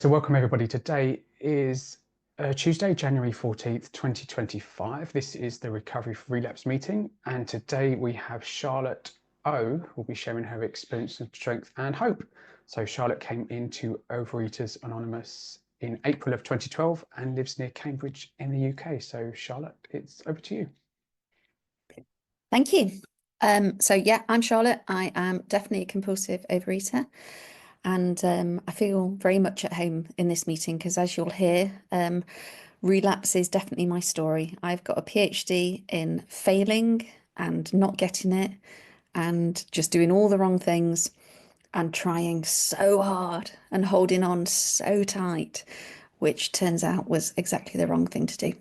So welcome everybody. Today is Tuesday, January 14th, 2025. This is the Recovery for Relapse meeting. And today we have Charlotte O, who will be sharing her experience of strength and hope. So Charlotte came into Overeaters Anonymous in April of 2012 and lives near Cambridge in the UK. So Charlotte, it's over to you. Thank you. So yeah, I'm Charlotte. I am definitely a compulsive overeater. And I feel very much at home in this meeting because, as you'll hear, relapse is definitely my story. I've got a PhD in failing and not getting it and just doing all the wrong things and trying so hard and holding on so tight, which turns out was exactly the wrong thing to do.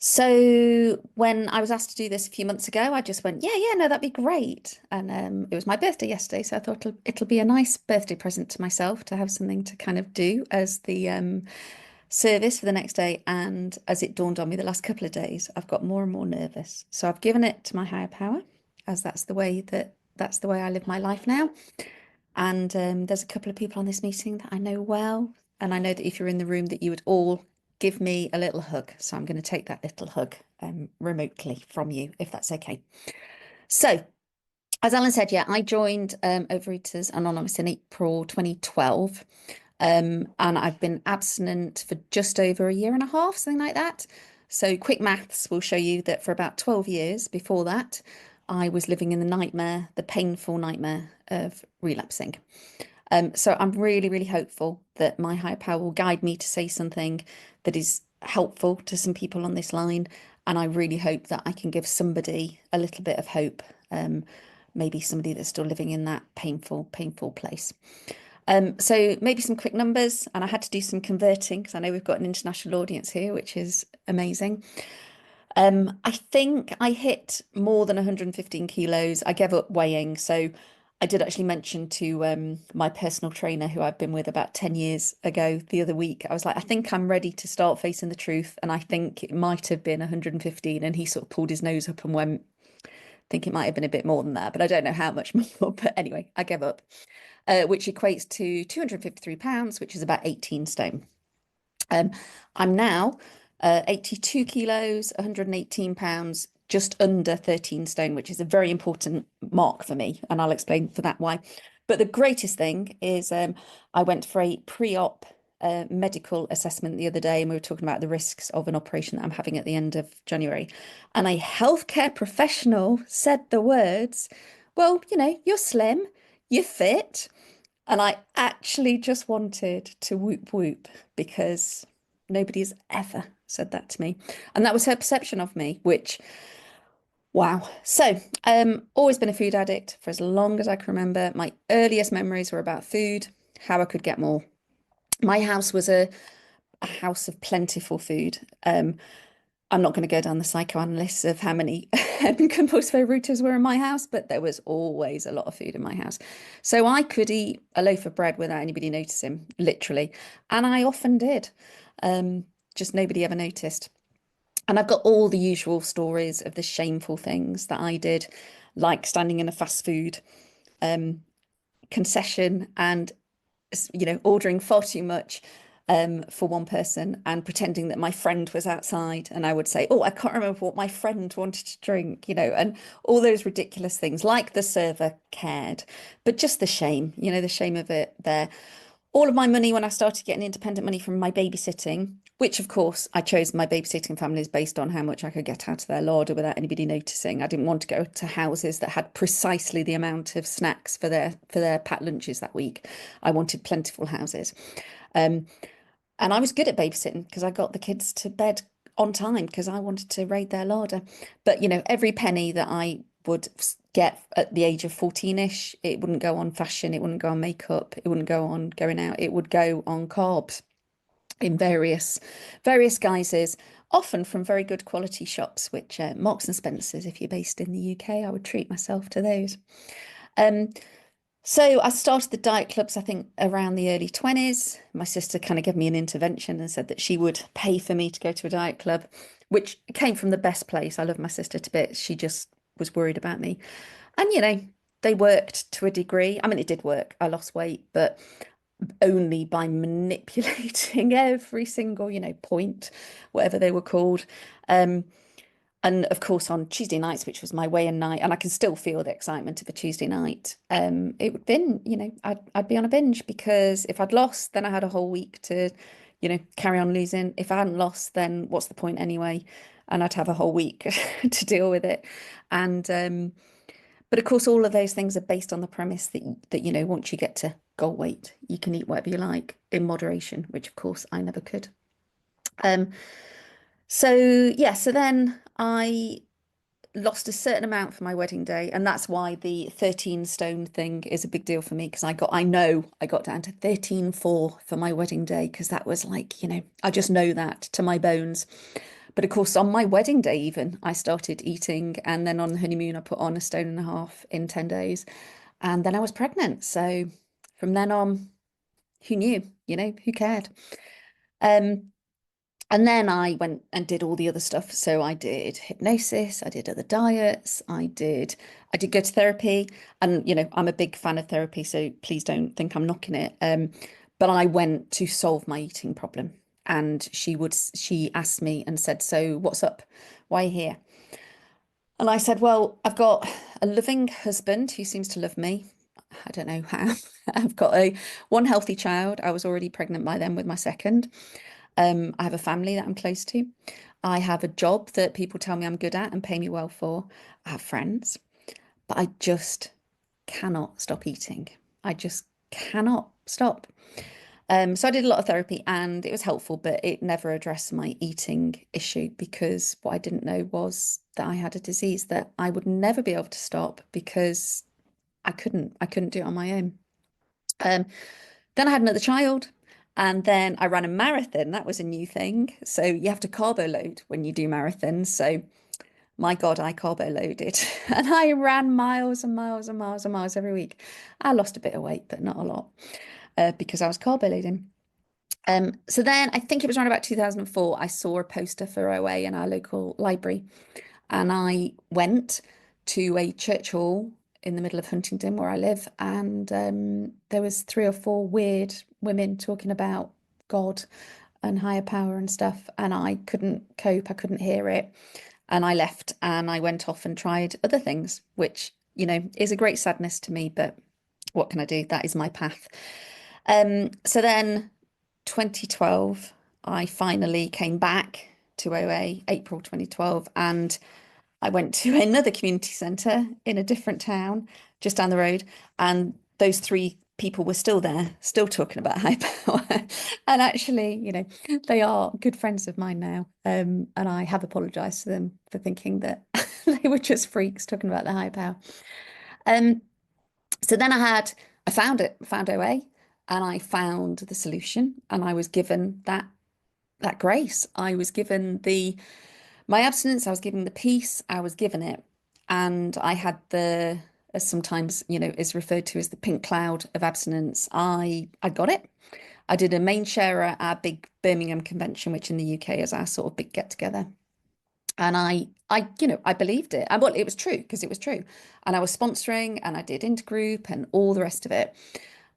So when I was asked to do this a few months ago, I just went, yeah, no, that'd be great. And it was my birthday yesterday, so I thought it'll be a nice birthday present to myself to have something to kind of do as the service for the next day. And as it dawned on me the last couple of days, I've got more and more nervous. So I've given it to my higher power, as that's the way I live my life now. And there's a couple of people on this meeting that I know well, and I know that if you're in the room that you would all give me a little hug. So I'm going to take that little hug remotely from you, if that's okay. So, as Alan said, yeah, I joined Overeaters Anonymous in April 2012. And I've been abstinent for just over a year and a half, something like that. So quick maths will show you that for about 12 years before that, I was living in the nightmare, the painful nightmare of relapsing. So I'm really, really hopeful that my higher power will guide me to say something that is helpful to some people on this line. And I really hope that I can give somebody a little bit of hope, maybe somebody that's still living in that painful, painful place. So maybe some quick numbers, and I had to do some converting because I know we've got an international audience here, which is amazing. I think I hit more than 115 kilos. I gave up weighing. So I did actually mention to my personal trainer, who I've been with about 10 years ago, the other week, I was like, I think I'm ready to start facing the truth. And I think it might have been 115. And he sort of pulled his nose up and went, I think it might have been a bit more than that, but I don't know how much more. But anyway, I gave up, which equates to 253 pounds, which is about 18 stone. I'm now 82 kilos, 118 pounds, just under 13 stone, which is a very important mark for me. And I'll explain for that why. But the greatest thing is I went for a pre-op medical assessment the other day, and we were talking about the risks of an operation that I'm having at the end of January. And a healthcare professional said the words, well, you're slim, you're fit. And I actually just wanted to whoop whoop because nobody's ever said that to me. And that was her perception of me, which, wow. So, always been a food addict for as long as I can remember. My earliest memories were about food, how I could get more. My house was a house of plentiful food. I'm not going to go down the psychoanalysis of how many compulsive overeaters were in my house, but there was always a lot of food in my house. So I could eat a loaf of bread without anybody noticing, literally. And I often did. Just nobody ever noticed. And I've got all the usual stories of the shameful things that I did, like standing in a fast food concession and, ordering far too much for one person and pretending that my friend was outside, and I would say, oh, I can't remember what my friend wanted to drink, and all those ridiculous things, like the server cared, but just the shame, the shame of it there. All of my money, when I started getting independent money from my babysitting, which of course I chose my babysitting families based on how much I could get out of their larder without anybody noticing. I didn't want to go to houses that had precisely the amount of snacks for their packed lunches that week. I wanted plentiful houses. And I was good at babysitting because I got the kids to bed on time because I wanted to raid their larder. But, every penny that I would get at the age of 14-ish, it wouldn't go on fashion, it wouldn't go on makeup, it wouldn't go on going out, it would go on carbs in various guises, often from very good quality shops, which Marks and Spencer's, if you're based in the UK, I would treat myself to those. So I started the diet clubs, I think, around the early 20s. My sister kind of gave me an intervention and said that she would pay for me to go to a diet club, which came from the best place. I love my sister to bits. She just was worried about me. And, they worked to a degree. I mean, it did work. I lost weight, but only by manipulating every single, point, whatever they were called. Um, and of course, on Tuesday nights, which was my weigh-in night, and I can still feel the excitement of a Tuesday night, it would been, I'd be on a binge because if I'd lost, then I had a whole week to, carry on losing. If I hadn't lost, then what's the point anyway? And I'd have a whole week to deal with it. And but of course, all of those things are based on the premise that once you get to goal weight, you can eat whatever you like in moderation, which of course I never could. Um, so yeah, so then I lost a certain amount for my wedding day, and that's why the 13 stone thing is a big deal for me because I know I got down to 13.4 for my wedding day because that was like, I just know that to my bones. But of course, on my wedding day, even I started eating, and then on the honeymoon, I put on a stone and a half in 10 days, and then I was pregnant. So from then on, who knew? Who cared? Um, and then I went and did all the other stuff. So I did hypnosis, I did other diets, I did go to therapy. And I'm a big fan of therapy, so please don't think I'm knocking it. But I went to solve my eating problem. And she asked me and said, "So what's up? Why are you here?" And I said, "Well, I've got a loving husband who seems to love me. I don't know how. I've got a one healthy child. I was already pregnant by then with my second. I have a family that I'm close to. I have a job that people tell me I'm good at and pay me well for. I have friends, but I just cannot stop eating. I just cannot stop. So I did a lot of therapy and it was helpful, but it never addressed my eating issue because what I didn't know was that I had a disease that I would never be able to stop because I couldn't do it on my own. Um, then I had another child, and then I ran a marathon. That was a new thing. So you have to carbo load when you do marathons. So my God, I carbo loaded and I ran miles and miles and miles and miles every week. I lost a bit of weight, but not a lot, because I was carbo loading. So then I think it was around about 2004, I saw a poster for OA in our local library. And I went to a church hall in the middle of Huntingdon where I live, and there was three or four weird women talking about God and higher power and stuff, and I couldn't cope, I couldn't hear it, and I left and I went off and tried other things, which, is a great sadness to me, but what can I do? That is my path. So then 2012, I finally came back to OA, April 2012, and I went to another community centre in a different town just down the road, and those three people were still there, still talking about high power. And actually, they are good friends of mine now. And I have apologized to them for thinking that they were just freaks talking about the high power. Um, so then I found OA, and I found the solution, and I was given that grace. I was given my abstinence, I was given the peace, I was given it. And I had as sometimes, is referred to as the pink cloud of abstinence. I got it. I did a main share at our big Birmingham convention, which in the UK is our sort of big get together. And I believed it. Well, it was true because it was true. And I was sponsoring and I did intergroup and all the rest of it.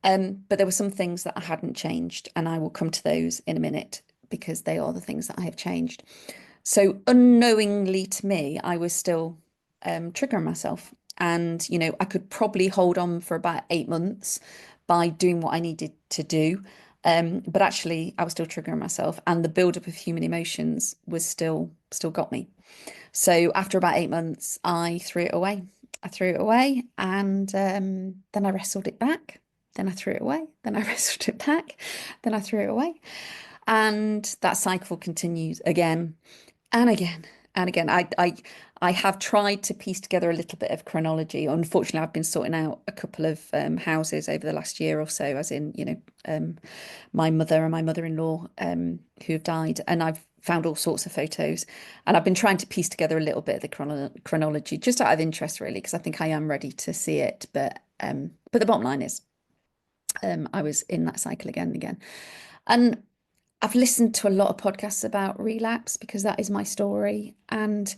But there were some things that I hadn't changed, and I will come to those in a minute because they are the things that I have changed. So unknowingly to me, I was still triggering myself. And, I could probably hold on for about 8 months by doing what I needed to do. But actually, I was still triggering myself, and the buildup of human emotions was still got me. So after about 8 months, I threw it away. I threw it away, and then I wrestled it back. Then I threw it away. Then I wrestled it back. Then I threw it away. And that cycle continues again and again and again. I have tried to piece together a little bit of chronology. Unfortunately, I've been sorting out a couple of houses over the last year or so, as in, my mother and my mother-in-law who have died, and I've found all sorts of photos, and I've been trying to piece together a little bit of the chronology just out of interest, really, because I think I am ready to see it. But the bottom line is, I was in that cycle again and again, and I've listened to a lot of podcasts about relapse because that is my story. And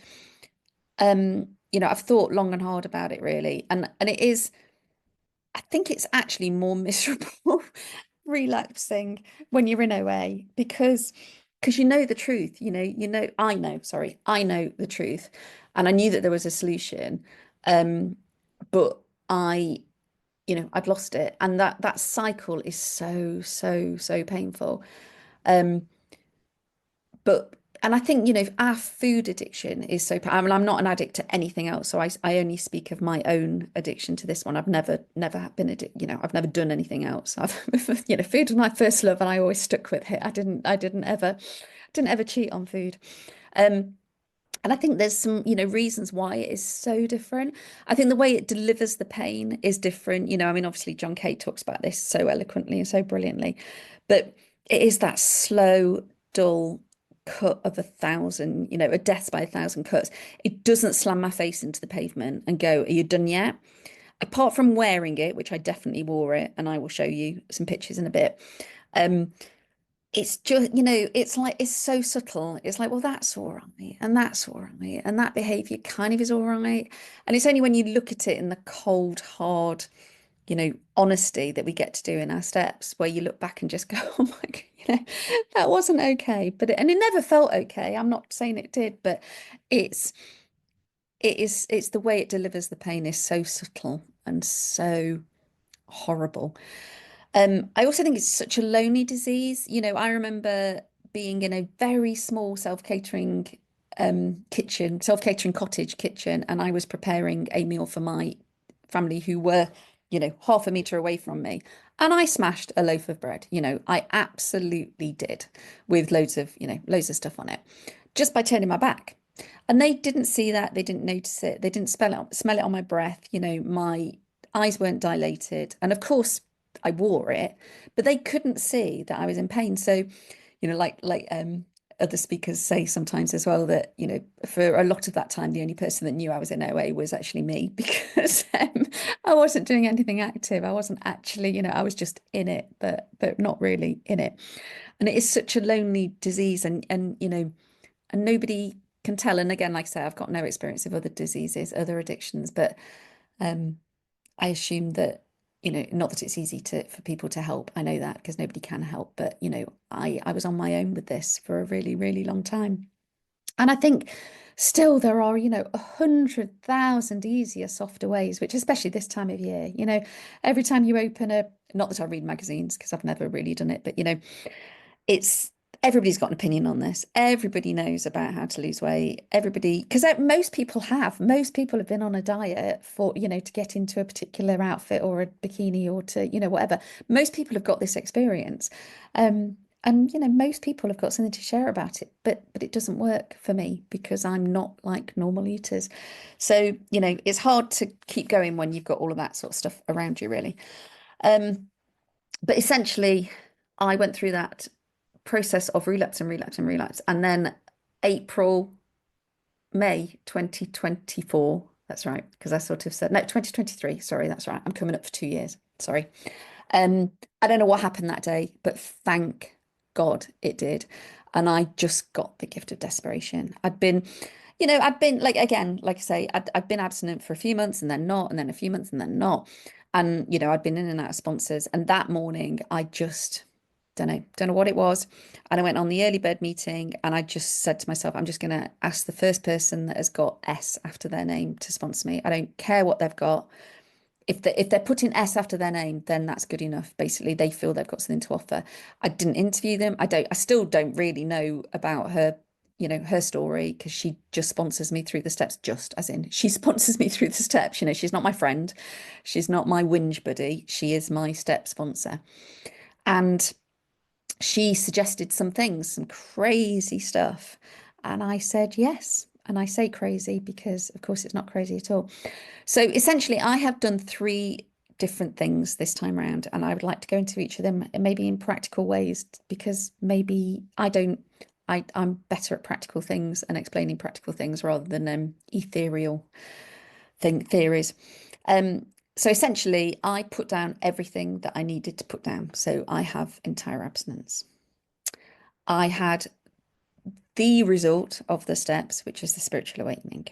I've thought long and hard about it really. And it is, I think it's actually more miserable relapsing when you're in OA because you know the truth, I know the truth, and I knew that there was a solution, um, but I, I'd lost it, and that cycle is so, so, so painful. Um, but and I think, our food addiction is so, I mean, I'm not an addict to anything else. So I only speak of my own addiction to this one. I've never been addicted, I've never done anything else. Food was my first love and I always stuck with it. I didn't ever cheat on food. Um, and I think there's some, reasons why it is so different. I think the way it delivers the pain is different. I mean, obviously John Cate talks about this so eloquently and so brilliantly, but it is that slow, dull cut of 1,000, a death by 1,000 cuts. It doesn't slam my face into the pavement and go, "Are you done yet?" Apart from wearing it, which I definitely wore it, and I will show you some pictures in a bit. Um, it's just, it's like it's so subtle. It's like, well, that's all right, and that's all right, and that behavior kind of is all right. And it's only when you look at it in the cold, hard, honesty that we get to do in our steps, where you look back and just go, oh my God, that wasn't okay. And it never felt okay. I'm not saying it did, but it's it's the way it delivers the pain is so subtle and so horrible. I also think it's such a lonely disease. I remember being in a very small self-catering kitchen, self-catering cottage kitchen, and I was preparing a meal for my family who were, half a meter away from me. And I smashed a loaf of bread. I absolutely did, with loads of stuff on it, just by turning my back. And they didn't see that. They didn't notice it. They didn't smell it on my breath. My eyes weren't dilated. And of course, I wore it, but they couldn't see that I was in pain. So, like other speakers say sometimes as well that, for a lot of that time, the only person that knew I was in OA was actually me because I wasn't doing anything active. I wasn't actually, I was just in it, but not really in it. And it is such a lonely disease, and nobody can tell. And again, like I say, I've got no experience of other diseases, other addictions, but um, I assume that, not that it's easy for people to help. I know that because nobody can help, but I was on my own with this for a really, really long time. And I think still there are, 100,000 easier, softer ways, which especially this time of year, every time you open not that I read magazines because I've never really done it, but it's everybody's got an opinion on this. Everybody knows about how to lose weight. Everybody, because most people have been on a diet for, to get into a particular outfit or a bikini or to, whatever. Most people have got this experience. And most people have got something to share about it, but it doesn't work for me because I'm not like normal eaters. So, it's hard to keep going when you've got all of that sort of stuff around you, really. But essentially, I went through that process of relapse and relapse and relapse. And then May 2024, that's right, because I sort of said, no, 2023, sorry, that's right. I'm coming up for 2 years. Sorry. I don't know what happened that day, but thank God it did. And I just got the gift of desperation. I'd been like, again, like I say, I'd been abstinent for a few months and then not, and then a few months and then not. And, I'd been in and out of sponsors. And that morning, I just don't know what it was. And I went on the early bird meeting and I just said to myself, I'm just going to ask the first person that has got S after their name to sponsor me. I don't care what they've got. If they're putting S after their name, then that's good enough. Basically, they feel they've got something to offer. I didn't interview them. I still don't really know about her, her story because she just sponsors me through the steps, just as in she sponsors me through the steps. She's not my friend. She's not my whinge buddy. She is my step sponsor. And she suggested some things, some crazy stuff. And I said yes. And I say crazy because, of course, it's not crazy at all. So essentially, I have done 3 different things this time around, and I would like to go into each of them, maybe in practical ways, because maybe I'm better at practical things and explaining practical things rather than ethereal theories. So essentially, I put down everything that I needed to put down. So I have entire abstinence. I had the result of the steps, which is the spiritual awakening.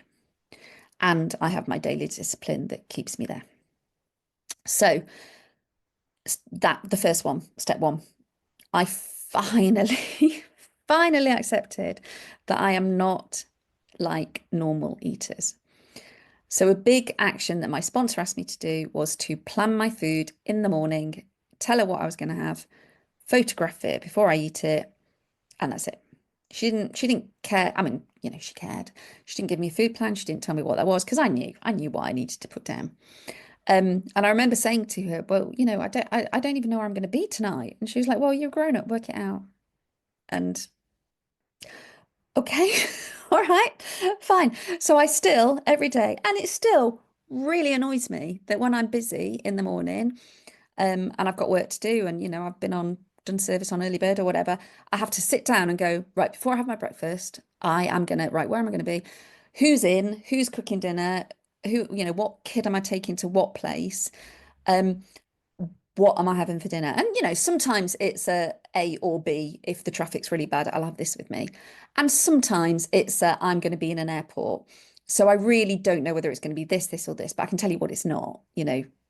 And I have my daily discipline that keeps me there. So That the first one, step one, I finally, finally accepted that I am not like normal eaters. So a big action that my sponsor asked me to do was to plan my food in the morning, tell her what I was going to have, photograph it before I eat it, and that's it. She didn't care. I mean, she cared. She didn't give me a food plan. She didn't tell me what that was because I knew what I needed to put down. And I remember saying to her, well, I don't even know where I'm going to be tonight. And she was like, well, you're grown up, work it out. And okay, all right, fine. So I still, every day, and it still really annoys me that when I'm busy in the morning, and I've got work to do, and I've done service on early bird or whatever, I have to sit down and go, right, before I have my breakfast, I am gonna, right, where am I gonna be? Who's in? Who's cooking dinner? What kid am I taking to what place? Um, what am I having for dinner? And sometimes it's A or B. If the traffic's really bad, I'll have this with me. And sometimes it's I'm going to be in an airport. So I really don't know whether it's going to be this, or this, but I can tell you what it's not,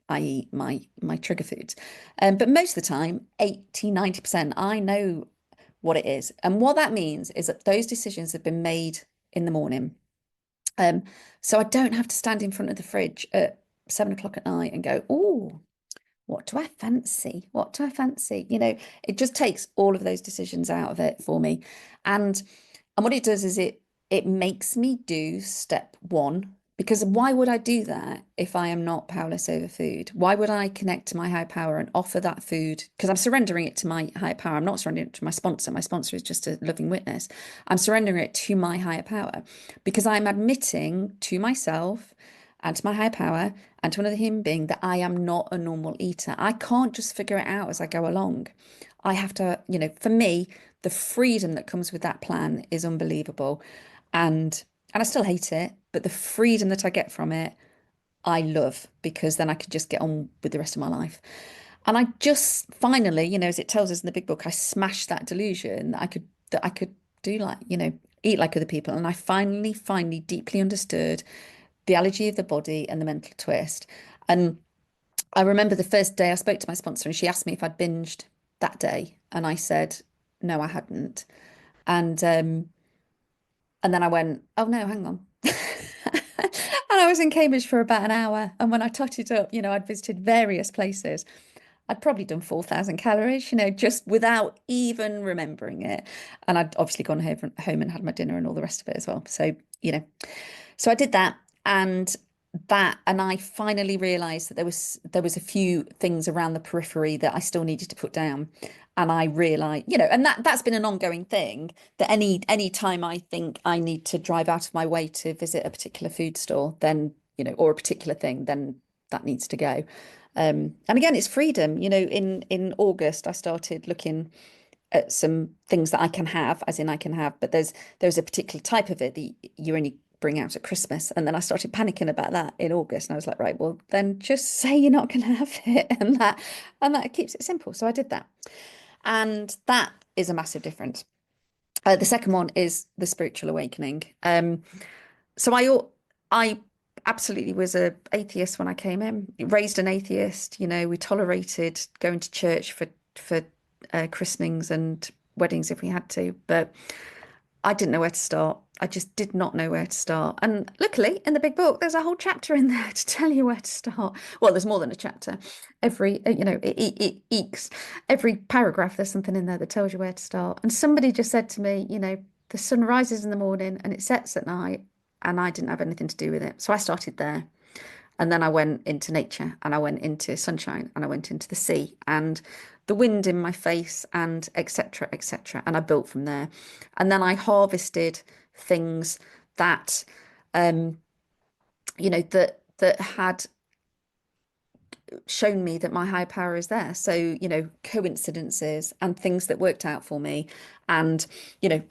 i.e. my trigger foods. But most of the time, 80, 90%, I know what it is. And what that means is that those decisions have been made in the morning. Um, so I don't have to stand in front of the fridge at 7 o'clock at night and go, oh, what do I fancy? What do I fancy? It just takes all of those decisions out of it for me. And what it does is it makes me do step one, because why would I do that if I am not powerless over food? Why would I connect to my higher power and offer that food? Because I'm surrendering it to my higher power. I'm not surrendering it to my sponsor. My sponsor is just a loving witness. I'm surrendering it to my higher power because I'm admitting to myself and to my higher power and to another human being that I am not a normal eater. I can't just figure it out as I go along. I have to, for me, the freedom that comes with that plan is unbelievable. And I still hate it, but the freedom that I get from it, I love, because then I can just get on with the rest of my life. And I just finally, as it tells us in the big book, I smashed that delusion that I could do like, eat like other people. And I finally deeply understood the allergy of the body and the mental twist. And I remember the first day I spoke to my sponsor and she asked me if I'd binged that day. And I said, no, I hadn't. And then I went, oh no, hang on. And I was in Cambridge for about an hour. And when I totted up, I'd visited various places. I'd probably done 4,000 calories, just without even remembering it. And I'd obviously gone home and had my dinner and all the rest of it as well. So, so I did that, and I finally realized that there was a few things around the periphery that I still needed to put down. And I realized, and that's been an ongoing thing, that any time I think I need to drive out of my way to visit a particular food store, then, or a particular thing, then that needs to go. And again, it's freedom. In August, I started looking at some things that I can have, as in I can have, but there's a particular type of it that you only bring out at Christmas. And then I started panicking about that in August. And I was like, right, well, then just say you're not going to have it. And that keeps it simple. So I did that. And that is a massive difference. The second one is the spiritual awakening. So I absolutely was a atheist when I came in, raised an atheist. We tolerated going to church for christenings and weddings if we had to, but I didn't know where to start. I just did not know where to start. And luckily, in the big book, there's a whole chapter in there to tell you where to start. Well, there's more than a chapter. It eeks. Every paragraph, there's something in there that tells you where to start. And somebody just said to me, the sun rises in the morning and it sets at night, and I didn't have anything to do with it. So I started there. And then I went into nature, and I went into sunshine, and I went into the sea and the wind in my face, and etc., etc. And I built from there. And then I harvested things that um that had shown me that my higher power is there. So, coincidences and things that worked out for me. And,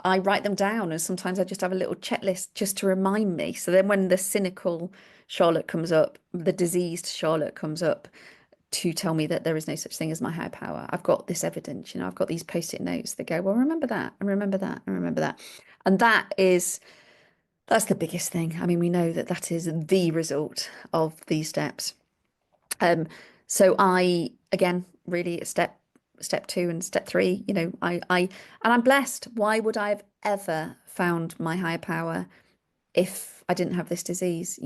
I write them down, and sometimes I just have a little checklist just to remind me. So then when the cynical Charlotte comes up, the diseased Charlotte comes up to tell me that there is no such thing as my higher power, I've got this evidence, I've got these post-it notes that go, well, remember that, and remember that, and remember that. And that's the biggest thing. I mean, we know that that is the result of these steps. Um, so again, really at step two and step three. And I'm blessed. Why would I have ever found my higher power if I didn't have this disease?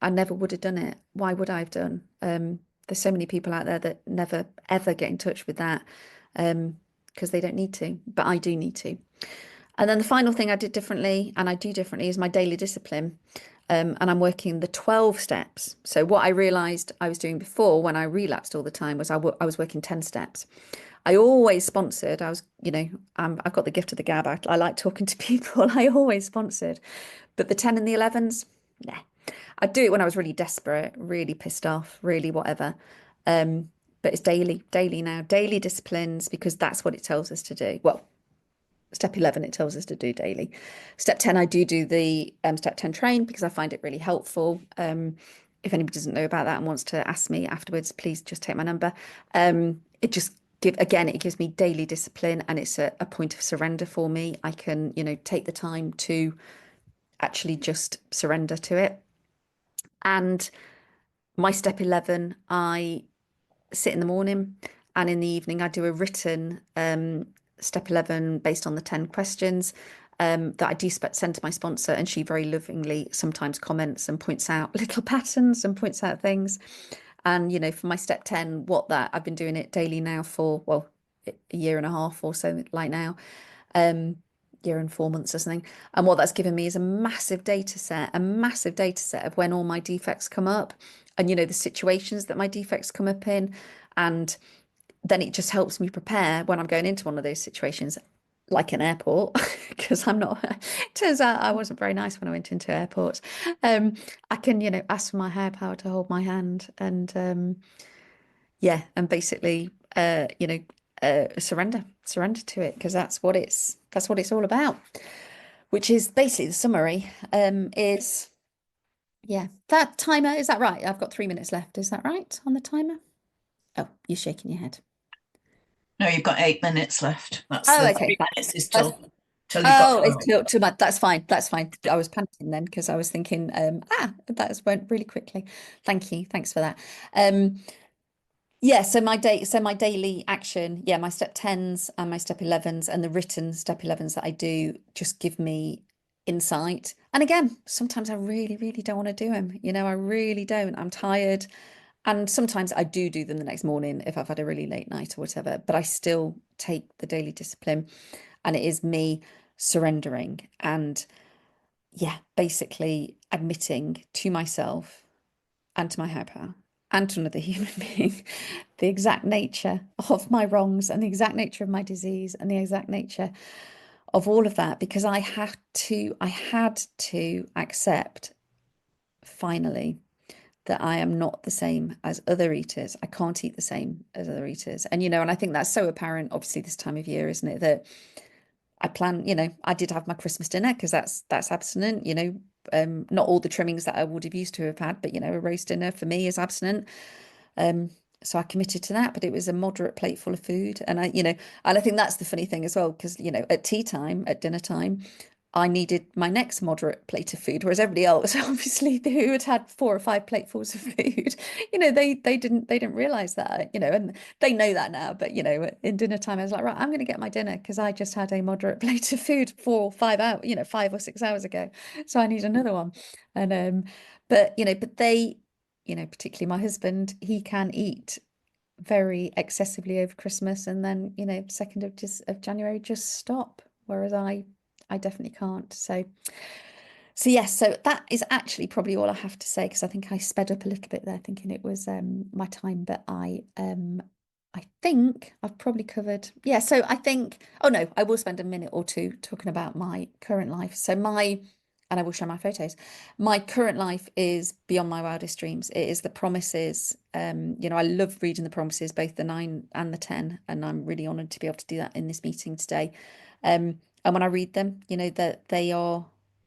I never would have done it. Why would I have done? There's so many people out there that never ever get in touch with that because they don't need to, but I do need to. And then the final thing I did differently, and I do differently, is my daily discipline. And I'm working the 12 steps. So what I realized I was doing before when I relapsed all the time was I was working 10 steps. I always sponsored. I've got the gift of the gab. I like talking to people. I always sponsored. But the 10 and the 11s, nah. I'd do it when I was really desperate, really pissed off, really whatever. But it's daily now, daily disciplines, because that's what it tells us to do. Well, step 11, it tells us to do daily. Step 10, I do the step 10 train because I find it really helpful. If anybody doesn't know about that and wants to ask me afterwards, please just take my number. It just it gives me daily discipline, and it's a point of surrender for me. I can, take the time to actually just surrender to it. And my step 11, I sit in the morning, and in the evening I do a written step 11 based on the 10 questions that I do send to my sponsor, and she very lovingly sometimes comments and points out little patterns and points out things. And for my step 10, I've been doing it daily now for, well, a year and a half or so, like now, year and 4 months or something. And what that's given me is a massive data set of when all my defects come up, and the situations that my defects come up in. And then it just helps me prepare when I'm going into one of those situations, like an airport, because I'm not. It turns out I wasn't very nice when I went into airports. I can, ask for my higher power to hold my hand, and yeah, and basically, surrender to it, because that's what it's all about. Which is basically the summary. Is Yeah, that timer, is that right? I've got 3 minutes left. Is that right on the timer? Oh, you're shaking your head. No, you've got 8 minutes left. That's Oh, the okay, three fine. minutes is That's- till you've got Oh, to it's go. too much. That's fine. That's fine. I was panicking then because I was thinking, that went really quickly. Thank you. Thanks for that. Yeah, so my daily action, yeah, my step 10s and my step 11s and the written step 11s that I do just give me insight. And again, sometimes I really, really don't want to do them. I really don't. I'm tired. And sometimes I do them the next morning if I've had a really late night or whatever, but I still take the daily discipline, and it is me surrendering and, yeah, basically admitting to myself and to my higher power and to another human being the exact nature of my wrongs and the exact nature of my disease and the exact nature of all of that, because I had to accept finally that I am not the same as other eaters. I can't eat the same as other eaters. And I think that's so apparent, obviously, this time of year, isn't it? That I did have my Christmas dinner because that's abstinent, not all the trimmings that I would have used to have had, but a roast dinner for me is abstinent. So I committed to that, but it was a moderate plate full of food. And I think that's the funny thing as well, because, at tea time, at dinner time, I needed my next moderate plate of food, whereas everybody else, obviously, who had had 4 or 5 platefuls of food, they didn't realize that, and they know that now. But in dinner time, I was like, right, I'm going to get my dinner because I just had a moderate plate of food 4 or 5 hours, 5 or 6 hours ago, so I need another one. And but they, particularly my husband, he can eat very excessively over Christmas, and then 2nd of January just stop, whereas I definitely can't. So yes, so that is actually probably all I have to say, because I think I sped up a little bit there thinking it was my time, but I think I've probably covered. Yeah, so I think, oh no, I will spend a minute or two talking about my current life. And I will show my photos. My current life is beyond my wildest dreams. It is the promises. I love reading the promises, both the 9 and the 10, and I'm really honoured to be able to do that in this meeting today. And when I read them, that they are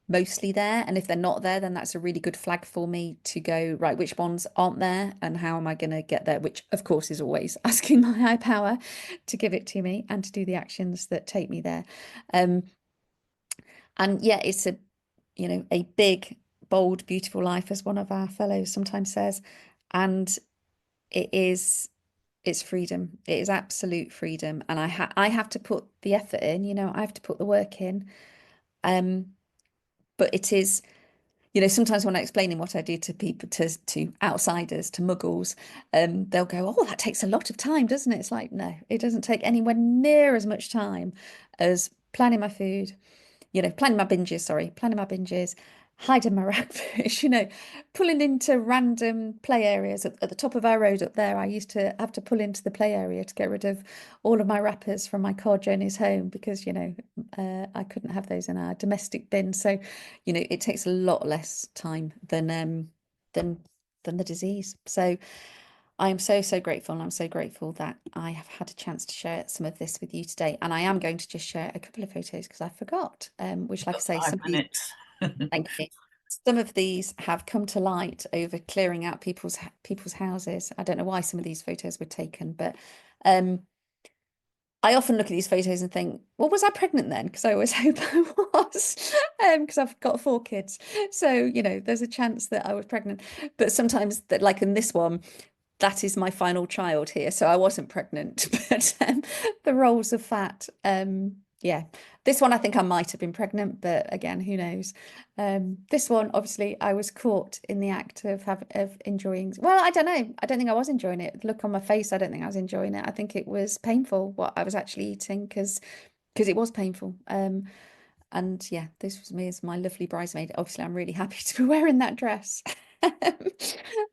mostly there. And if they're not there, then that's a really good flag for me to go, right, which ones aren't there and how am I going to get there? Which, of course, is always asking my higher power to give it to me and to do the actions that take me there. And yeah, it's a big, bold, beautiful life, as one of our fellows sometimes says. And it is It's freedom. It is absolute freedom. And I have to put the effort in, you know, I have to put the work in. But it is, you know, sometimes when I'm explaining what I do to people, to outsiders, to muggles, they'll go, "Oh, that takes a lot of time, doesn't it?" It's like, no, it doesn't take anywhere near as much time as planning my food, you know, planning my binges, hiding my ragfish, you know, pulling into random play areas at the top of our road up there. I used to have to pull into the play area to get rid of all of my wrappers from my car journeys home because, you know, I couldn't have those in our domestic bin. So, you know, it takes a lot less time than the disease. So I am so, so grateful. And I'm so grateful that I have had a chance to share some of this with you today. And I am going to just share a couple of photos because I forgot, which, like I say, 5 minutes. thank you. Some of these have come to light over clearing out people's houses. I don't know why some of these photos were taken, but I often look at these photos and think, well, was I pregnant then? Because I always hope I was, because I've got 4 kids. So, you know, there's a chance that I was pregnant. But sometimes, that, like in this one, that is my final child here, so I wasn't pregnant. But the rolls of fat, yeah. This one I think I might have been pregnant, but again, who knows? This one, obviously, I was caught in the act of enjoying. Well, I don't know. I don't think I was enjoying it. The look on my face, I don't think I was enjoying it. I think it was painful what I was actually eating because it was painful. And yeah, this was me as my lovely bridesmaid. Obviously, I'm really happy to be wearing that dress.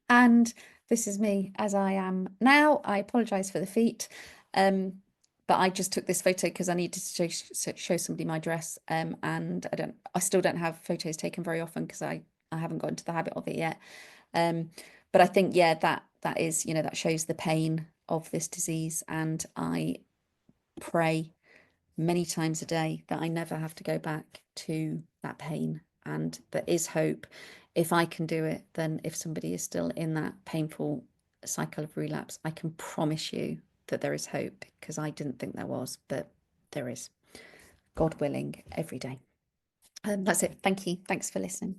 And this is me as I am now. I apologize for the feet. But I just took this photo because I needed to show somebody my dress. And I still don't have photos taken very often because I haven't got into the habit of it yet. But I think, yeah, that is, you know, that shows the pain of this disease. And I pray many times a day that I never have to go back to that pain. And there is hope. If I can do it, then if somebody is still in that painful cycle of relapse, I can promise you that there is hope, because I didn't think there was, but there is. God willing, every day. That's it. Thank you. Thanks for listening.